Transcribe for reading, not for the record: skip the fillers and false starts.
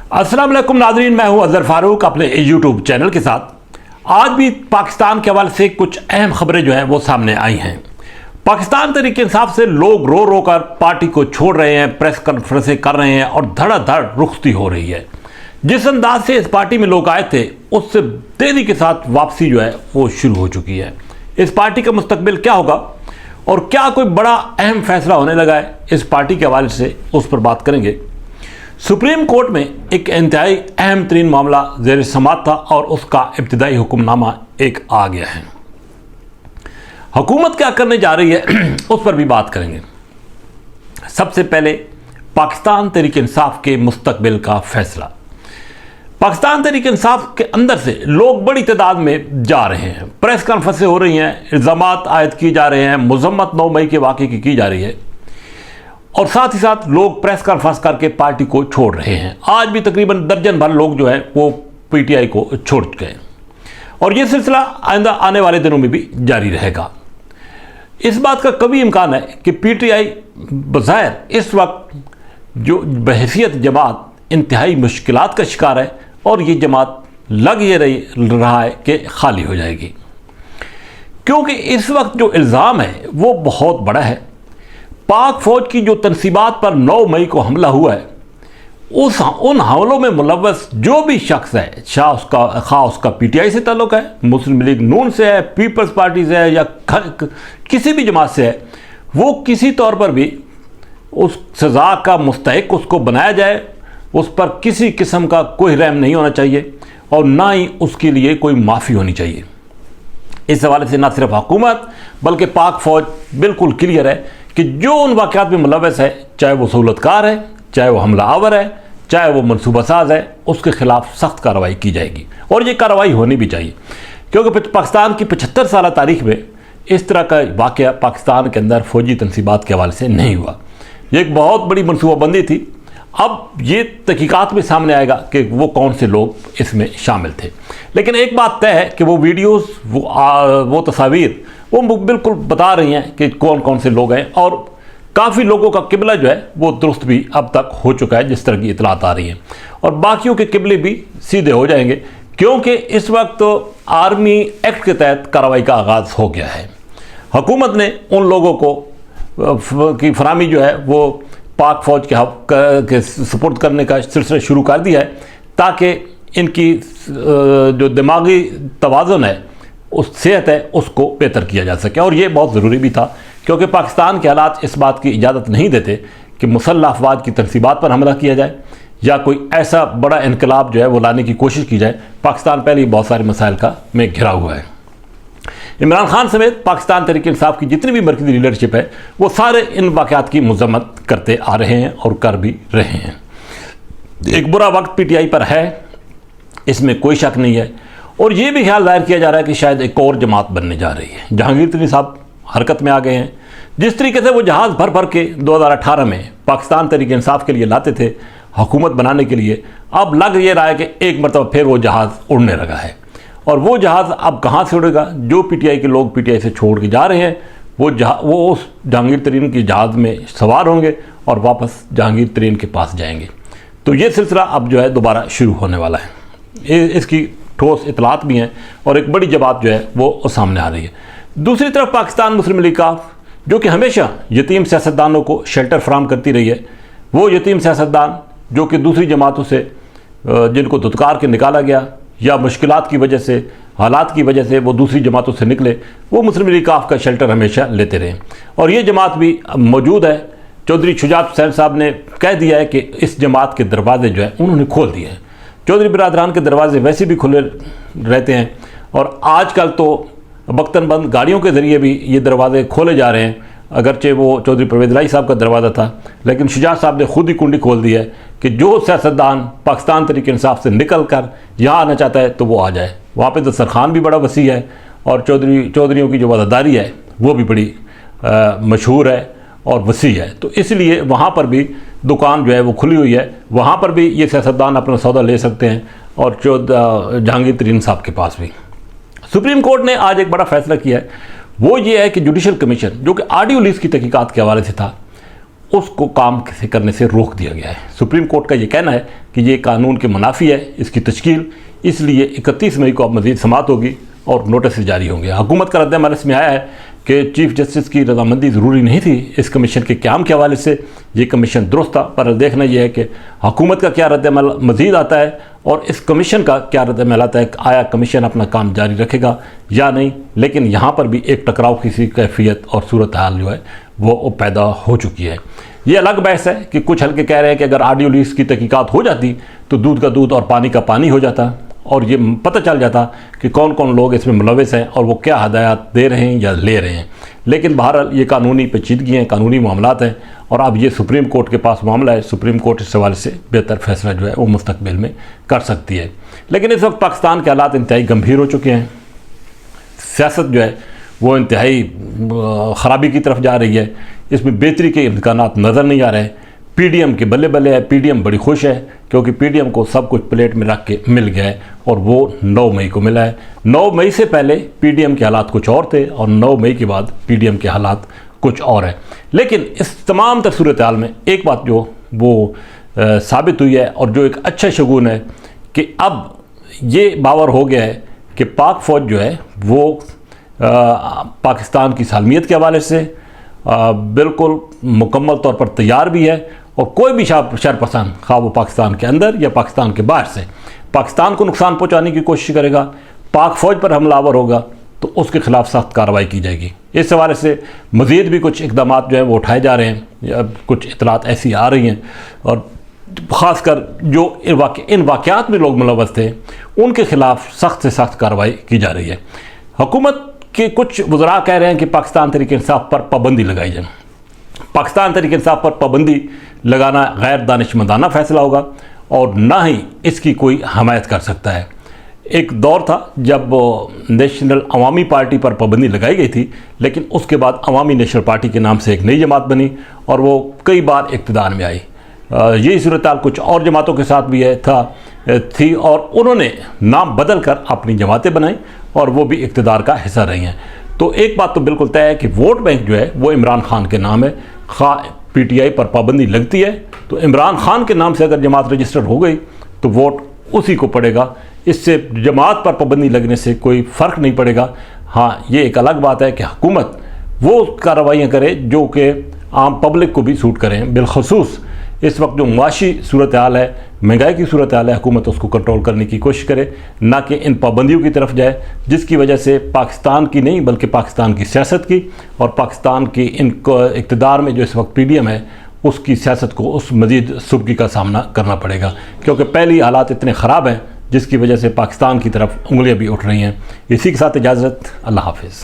अस्सलाम वालेकुम नाज़रीन, मैं हूं अज़हर फारूक अपने यूट्यूब चैनल के साथ। आज भी पाकिस्तान के हवाले से कुछ अहम खबरें जो हैं वो सामने आई हैं। पाकिस्तान तहरीक इंसाफ से लोग रो रो कर पार्टी को छोड़ रहे हैं, प्रेस कॉन्फ्रेंसें कर रहे हैं और धड़ाधड़ रुखसती हो रही है। जिस अंदाज से इस पार्टी में लोग आए थे उससे तेज़ी के साथ वापसी जो है वो शुरू हो चुकी है। इस पार्टी का मुस्तकबिल क्या होगा और क्या कोई बड़ा अहम फैसला होने लगा है इस पार्टी के हवाले से, उस पर बात करेंगे। सुप्रीम कोर्ट में एक इंतहाई अहम तरीन मामला ज़ेर समाअत था और उसका इब्तिदाई हुक्मनामा एक आ गया है। हुकूमत क्या करने जा रही है उस पर भी बात करेंगे। सबसे पहले पाकिस्तान तहरीक इंसाफ के मुस्तकबिल का फैसला। पाकिस्तान तहरीक इंसाफ के अंदर से लोग बड़ी तादाद में जा रहे हैं, प्रेस कॉन्फ्रेंसें हो रही हैं, इल्ज़ामात आयद किए जा रहे हैं, मज़म्मत 9 मई के वाक़े की जा रही है और साथ ही साथ लोग प्रेस कॉन्फ्रेंस करके पार्टी को छोड़ रहे हैं। आज भी तकरीबन दर्जन भर लोग जो है वो पीटीआई को छोड़ चुके हैं और ये सिलसिला आइंदा आने वाले दिनों में भी जारी रहेगा। इस बात का कभी इम्कान है कि पीटीआई बज़ाहिर इस वक्त जो बहैसियत जमात इंतहाई मुश्किलात का शिकार है और ये जमात लग ये रहा है कि खाली हो जाएगी, क्योंकि इस वक्त जो इल्ज़ाम है वो बहुत बड़ा है। पाक फौज की जो तनसीबात पर 9 मई को हमला हुआ है उन हमलों में मुलव्वस जो भी शख्स है, खा उसका पीटीआई से ताल्लुक़ है, मुस्लिम लीग नून से है, पीपल्स पार्टी से है या किसी भी जमात से है, वो किसी तौर पर भी उस सज़ा का मुस्तहिक उसको बनाया जाए। उस पर किसी किस्म का कोई रहम नहीं होना चाहिए और ना ही उसके लिए कोई माफ़ी होनी चाहिए। इस हवाले से ना सिर्फ हुकूमत बल्कि पाक फौज बिल्कुल क्लियर है कि जो उन वाक़यात में मुलव्वस है, चाहे वो सहूलतकार है, चाहे वो हमला आवर है, चाहे वो मनसूबा साज है, उसके ख़िलाफ़ सख्त कार्रवाई की जाएगी और ये कार्रवाई होनी भी चाहिए, क्योंकि पाकिस्तान की 75 साल तारीख़ में इस तरह का वाक़या पाकिस्तान के अंदर फ़ौजी तनसीबात के हवाले से नहीं हुआ। ये एक बहुत बड़ी मनसूबाबंदी थी। अब ये तहकीकात में सामने आएगा कि वो कौन से लोग इसमें शामिल थे, लेकिन एक बात तय है कि वो वीडियोस वो तस्वीर वो बिल्कुल बता रही हैं कि कौन कौन से लोग हैं और काफ़ी लोगों का किबला जो है वो दुरुस्त भी अब तक हो चुका है, जिस तरह की इतलात आ रही हैं, और बाकियों के किबले भी सीधे हो जाएंगे, क्योंकि इस वक्त आर्मी एक्ट के तहत कार्रवाई का आगाज़ हो गया है। हुकूमत ने उन लोगों को की फरामी जो है वो पाक फौज के सपोर्ट करने का सिलसिला शुरू कर दिया है, ताकि इनकी जो दिमागी तवाज़ुन है, उस सेहत है, उसको बेहतर किया जा सके। और ये बहुत ज़रूरी भी था, क्योंकि पाकिस्तान के हालात इस बात की इजाज़त नहीं देते कि मुसल्लह अफवाज की तनसीबात पर हमला किया जाए या कोई ऐसा बड़ा इनकलाब जो है वो लाने की कोशिश की जाए। पाकिस्तान पहले ही बहुत सारे मसाइल में घिरा हुआ है। इमरान खान समेत पाकिस्तान तहरीक इंसाफ की जितनी भी मरकज़ी लीडरशिप है वो सारे इन वाक़यात की मज़म्मत करते आ रहे हैं और कर भी रहे हैं। एक बुरा वक्त पीटीआई पर है, इसमें कोई शक नहीं है, और ये भी ख्याल ज़ाहिर किया जा रहा है कि शायद एक और जमात बनने जा रही है। जहांगीर तरीन साहब हरकत में आ गए हैं। जिस तरीके से वो जहाज़ भर भर के 2018 में पाकिस्तान तहरीक इंसाफ के लिए लाते थे हुकूमत बनाने के लिए, अब लग ये रहा है कि एक मरतबा फिर वो जहाज़ उड़ने लगा है। और वो जहाज़ अब कहाँ से उड़ेगा? जो पीटीआई के लोग पीटीआई से छोड़ के जा रहे हैं वो उस जहांगीर तरीन की जहाज़ में सवार होंगे और वापस जहांगीर तरीन के पास जाएंगे। तो ये सिलसिला अब जो है दोबारा शुरू होने वाला है। इसकी ठोस इतलात भी हैं और एक बड़ी जमात जो है वो सामने आ रही है। दूसरी तरफ पाकिस्तान मुस्लिम लीग काफ, जो कि हमेशा यतीम सियासतदानों को शेल्टर फराहम करती रही है, वो यतीम सियासतदान जो कि दूसरी जमातों से जिनको धुतकार के निकाला गया या मुश्किलात की वजह से, हालात की वजह से वो दूसरी जमातों से निकले, वो मुस्लिम लीग काफ का शेल्टर हमेशा लेते रहे और ये जमात भी मौजूद है। चौधरी शुजात हुसैन साहब ने कह दिया है कि इस जमात के दरवाजे जो है उन्होंने खोल दिए हैं। चौधरी बिरादरान के दरवाजे वैसे भी खुले रहते हैं और आजकल तो बख्तन बंद गाड़ियों के ज़रिए भी ये दरवाजे खोले जा रहे हैं। अगरचे वो चौधरी परवेज़ इलाही साहब का दरवाज़ा था, लेकिन शुजात साहब ने खुद ही कुंडी खोल दी है कि जो सियासतदान पाकिस्तान तहरीक इंसाफ से निकल कर यहाँ आना चाहता है तो वो आ जाए। वहाँ पे दस्तरखान भी बड़ा वसी है और चौधरियों की जो वफ़ादारी है वो भी बड़ी मशहूर है और वसी है। तो इसलिए वहाँ पर भी दुकान जो है वो खुली हुई है, वहाँ पर भी ये सियासतदान अपना सौदा ले सकते हैं और जहांगीर तरीन साहब के पास भी। सुप्रीम कोर्ट ने आज एक बड़ा फैसला किया है, वो ये है कि जुडिशल कमीशन जो कि ऑडियो लीक्स की तहकीकात के हवाले से था, اس کو کام کرنے سے روک دیا گیا ہے۔ سپریم کورٹ کا یہ کہنا ہے کہ یہ قانون کے منافی ہے اس کی تشکیل، اس لیے 31 مئی کو اب مزید سماعت ہوگی اور نوٹس جاری ہوں گے۔ حکومت کا رد عمل اس میں آیا ہے کہ چیف جسٹس کی رضامندی ضروری نہیں تھی اس کمیشن کے قیام کے حوالے سے، یہ کمیشن درست تھا، پر دیکھنا یہ ہے کہ حکومت کا کیا رد عمل مزید آتا ہے اور اس کمیشن کا کیا رد عمل آتا ہے، آیا کمیشن اپنا کام جاری رکھے گا یا نہیں۔ لیکن یہاں پر بھی ایک ٹکراؤ کی سی کیفیت اور صورتحال جو ہے وہ پیدا ہو چکی ہے۔ یہ الگ بحث ہے کہ کچھ حلقے کہہ رہے ہیں کہ اگر آڈیو لیکس کی تحقیقات ہو جاتی تو دودھ کا دودھ اور پانی کا پانی ہو جاتا اور یہ پتہ چل جاتا کہ کون کون لوگ اس میں ملوث ہیں اور وہ کیا ہدایات دے رہے ہیں یا لے رہے ہیں۔ لیکن بہرحال یہ قانونی پیچیدگی ہیں، قانونی معاملات ہیں اور اب یہ سپریم کورٹ کے پاس معاملہ ہے، سپریم کورٹ اس حوالے سے بہتر فیصلہ جو ہے وہ مستقبل میں کر سکتی ہے۔ لیکن اس وقت پاکستان کے حالات انتہائی گمبھیر ہو چکے ہیں، سیاست جو ہے وہ انتہائی خرابی کی طرف جا رہی ہے، اس میں بہتری کے امکانات نظر نہیں آ رہے۔ پی ڈی ایم کے بلے بلے ہے، پی ڈی ایم بڑی خوش ہے کیونکہ پی ڈی ایم کو سب کچھ پلیٹ میں رکھ کے مل گیا ہے اور وہ 9 مئی کو ملا ہے۔ 9 مئی سے پہلے پی ڈی ایم کے حالات کچھ اور تھے اور 9 مئی کے بعد پی ڈی ایم کے حالات کچھ اور ہیں۔ لیکن اس تمام تر صورتحال میں ایک بات جو وہ ثابت ہوئی ہے اور جو ایک اچھا شگون ہے کہ اب یہ باور ہو گیا ہے کہ پاک فوج جو ہے وہ پاکستان کی سالمیت کے حوالے سے بالکل مکمل طور پر تیار بھی ہے اور کوئی بھی شرپسند خواہ وہ پاکستان کے اندر یا پاکستان کے باہر سے پاکستان کو نقصان پہنچانے کی کوشش کرے گا، پاک فوج پر حملہ آور ہوگا تو اس کے خلاف سخت کارروائی کی جائے گی۔ اس حوالے سے مزید بھی کچھ اقدامات جو ہیں وہ اٹھائے جا رہے ہیں، کچھ اطلاعات ایسی آ رہی ہیں اور خاص کر جو ان واقعات میں لوگ ملوث تھے ان کے خلاف سخت سے سخت کارروائی کی جا رہی ہے۔ حکومت کے کچھ وزراء کہہ رہے ہیں کہ پاکستان تحریک انصاف پر پابندی لگائی جائے۔ پاکستان تحریک انصاف پر پابندی لگانا غیر دانشمندانہ فیصلہ ہوگا اور نہ ہی اس کی کوئی حمایت کر سکتا ہے۔ ایک دور تھا جب نیشنل عوامی پارٹی پر پابندی لگائی گئی تھی، لیکن اس کے بعد عوامی نیشنل پارٹی کے نام سے ایک نئی جماعت بنی اور وہ کئی بار اقتدار میں آئی۔ یہی صورتحال کچھ اور جماعتوں کے ساتھ بھی تھی اور انہوں نے نام بدل کر اپنی جماعتیں بنائیں اور وہ بھی اقتدار کا حصہ رہی ہیں۔ تو ایک بات تو بالکل طے ہے کہ ووٹ بینک جو ہے وہ عمران خان کے نام ہے۔ خواہ پی ٹی آئی پر پابندی لگتی ہے تو عمران خان کے نام سے اگر جماعت رجسٹر ہو گئی تو ووٹ اسی کو پڑے گا، اس سے جماعت پر پابندی لگنے سے کوئی فرق نہیں پڑے گا۔ ہاں یہ ایک الگ بات ہے کہ حکومت وہ کارروائیاں کرے جو کہ عام پبلک کو بھی سوٹ کریں، بالخصوص اس وقت جو معاشی صورتحال ہے، مہنگائی کی صورتحال ہے، حکومت اس کو کنٹرول کرنے کی کوشش کرے، نہ کہ ان پابندیوں کی طرف جائے جس کی وجہ سے پاکستان کی نہیں بلکہ پاکستان کی سیاست کی اور پاکستان کی ان اقتدار میں جو اس وقت پی ڈی ایم ہے اس کی سیاست کو اس مزید سبکی کا سامنا کرنا پڑے گا، کیونکہ پہلی حالات اتنے خراب ہیں جس کی وجہ سے پاکستان کی طرف انگلیاں بھی اٹھ رہی ہیں۔ اسی کے ساتھ اجازت، اللہ حافظ۔